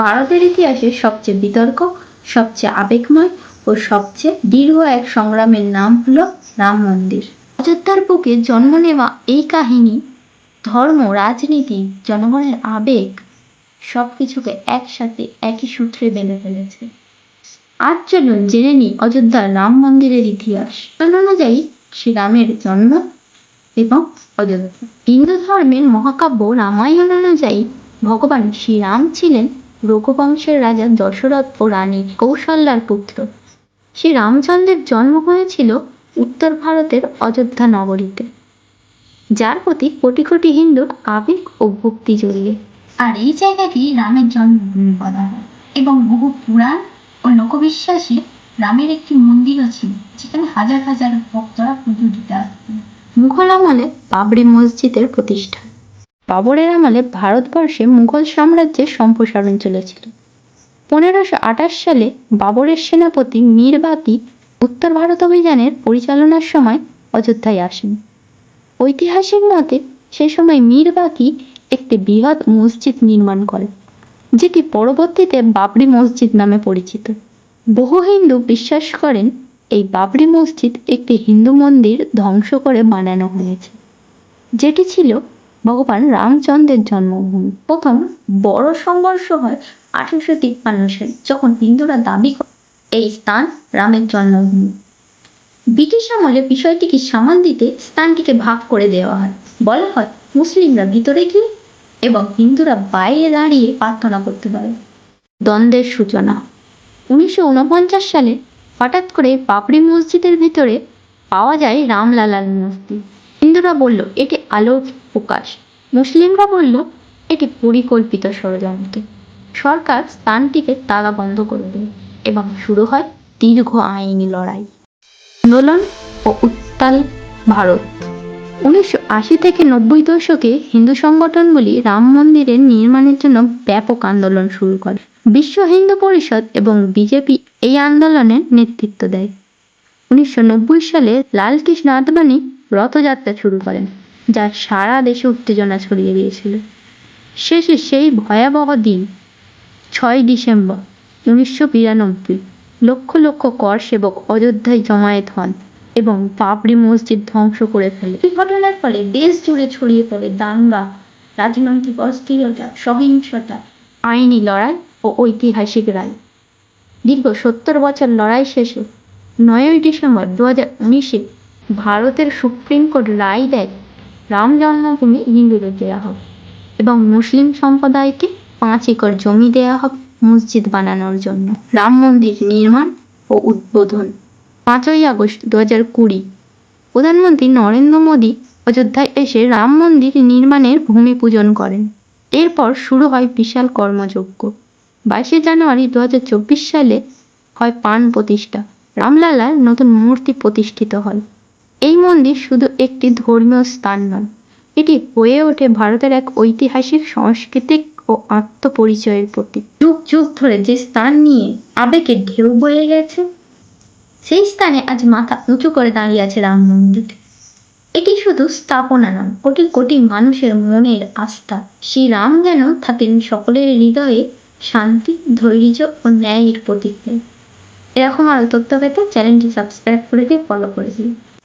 ভারতের ইতিহাসে সবচেয়ে বিতর্ক, সবচেয়ে আবেগময় ও সবচেয়ে দীর্ঘ এক সংগ্রামের নাম হলো রাম মন্দির। অযোধ্যার বুকে জন্ম নেওয়া এই কাহিনী ধর্ম, রাজনীতি, জনগণের আবেগ সবকিছুকে একসাথে একই সূত্রে বেঁধে ফেলেছে। আজ চলুন জেনে নিই অযোধ্যার রাম মন্দিরের ইতিহাস। অনুযায়ী শ্রীরামের জন্ম এবং অযোধ্যা। হিন্দু ধর্মের মহাকাব্য রামায়ণ অনুযায়ী ভগবান শ্রীরাম ছিলেন রঘুবংশের রাজা দশরথ ও রানী কৌশল্যার পুত্র। শ্রী রামচন্দ্রের জন্ম হয়েছিল উত্তর ভারতের অযোধ্যা নগরীতে, যার প্রতি কোটি কোটি হিন্দুর আবেগ ও ভক্তি জড়িয়ে। আর এই জায়গাটি রামের জন্মভূমি বলা হয় এবং বহু পুরাণ ও লোকবিশ্বাসে রামের একটি মন্দিরও ছিল, যেখানে হাজার হাজার ভক্তরা পুজো দিতে আসতেন। মুঘল আমলে বাবরি মসজিদের প্রতিষ্ঠা। বাবরের আমলে ভারতবর্ষে মুঘল সাম্রাজ্যের সম্প্রসারণ চলেছিল। 1528 সালে বাবরের সেনাপতি মীর বাকি উত্তর ভারত অভিযানের পরিচালনার সময় অযোধ্যায় আসেন। ঐতিহাসিক মতে সে সময় মীর বাকি একটি বৃহৎ মসজিদ নির্মাণ করেন, যেটি পরবর্তীতে বাবরি মসজিদ নামে পরিচিত। বহু হিন্দু বিশ্বাস করেন এই বাবরি মসজিদ একটি হিন্দু মন্দির ধ্বংস করে বানানো হয়েছে, যেটি ছিল ভগবান রামচন্দ্রের জন্মভূমি। প্রথম বড় সংঘর্ষ হয় 1853 সালে, যখন হিন্দুরা দাবি করে এই স্থান রামের জন্মভূমি। ব্রিটিশ আমলে বিষয়টিকে সামাল দিতে স্থানটিকে ভাগ করে দেওয়া হয়। বলা হয় মুসলিমরা ভিতরে গিয়ে এবং হিন্দুরা বাইরে দাঁড়িয়ে প্রার্থনা করতে পারে। দ্বন্দ্বের সূচনা 1949 সালে হঠাৎ করে বাবরি মসজিদের ভিতরে পাওয়া যায় রামলালার মূর্তি। হিন্দুরা বলল এটি আলোর প্রকাশ, মুসলিমরা বলল এটি পরিকল্পিত ষড়যন্ত্র। সরকার স্থানটিকে তালা বন্ধ করে দেয় এবং শুরু হয় দীর্ঘ আইনি লড়াই। আন্দোলন ও উত্তাল ভারত। 1980 থেকে 90 দশকে হিন্দু সংগঠনগুলি রাম মন্দিরের নির্মাণের জন্য ব্যাপক আন্দোলন শুরু করে। বিশ্ব হিন্দু পরিষদ এবং বিজেপি এই আন্দোলনের নেতৃত্ব দেয়। 1990 সালে লালকৃষ্ণ আদবানি রথযাত্রা শুরু করেন, যা সারা দেশে উত্তেজনা ছড়িয়ে দিয়েছিল। শেষে সেই ভয়াবহ দিন 6 ডিসেম্বর 1992 লক্ষ লক্ষ কর সেবক অযোধ্যায় জমায়েত হন এবং বাবরি মসজিদ ধ্বংস করে ফেলে। এই ঘটনার ফলে দেশ জুড়ে ছড়িয়ে পড়ে দাঙ্গা, রাজনৈতিক অস্থিরতা, সহিংসতা, আইনি লড়াই ও ঐতিহাসিক রায়। দীর্ঘ 70 বছর লড়াই শেষে 9 ডিসেম্বর 2019 ভারতের সুপ্রিম কোর্ট রায় দেয় রাম জন্মভূমি হিন্দুদের দেওয়া হবে এবং মুসলিম সম্প্রদায়কে 5 একর জমি দেওয়া হবে মসজিদ বানানোর জন্য। রাম মন্দির নির্মাণ ও উদ্বোধন 5ই আগস্ট 2020 প্রধানমন্ত্রী নরেন্দ্র মোদী অযোধ্যায় এসে রাম মন্দির নির্মাণের ভূমি পূজন করেন। এরপর শুরু হয় বিশাল কর্মযজ্ঞ। 22 জানুয়ারি 2024 সালে হয় প্রাণ প্রতিষ্ঠা। রামলালার নতুন মূর্তি প্রতিষ্ঠিত হয়। এই মন্দির শুধু একটি ধর্মীয় স্থান নয়, এটি হয়ে ওঠে ভারতের এক ঐতিহাসিক, সাংস্কৃতিক ও আত্মপরিচয়ের প্রতীক। যুগ যুগ ধরে যে স্থান নিয়ে আবেগের ঢেউ বয়ে গেছে, সেই স্থানে আজ মাথা উঁচু করে দাঁড়িয়ে আছে রাম মন্দির। এটি শুধু স্থাপনা নয়, কোটি কোটি মানুষের মনের আস্থা। শ্রীরাম যেন থাকেন সকলের হৃদয়ে শান্তি, ধৈর্য ও ন্যায়ের প্রতীক। এরকম আরো তথ্য পেতে চ্যানেলটি সাবস্ক্রাইব করে দিয়ে ফলো করে দিন।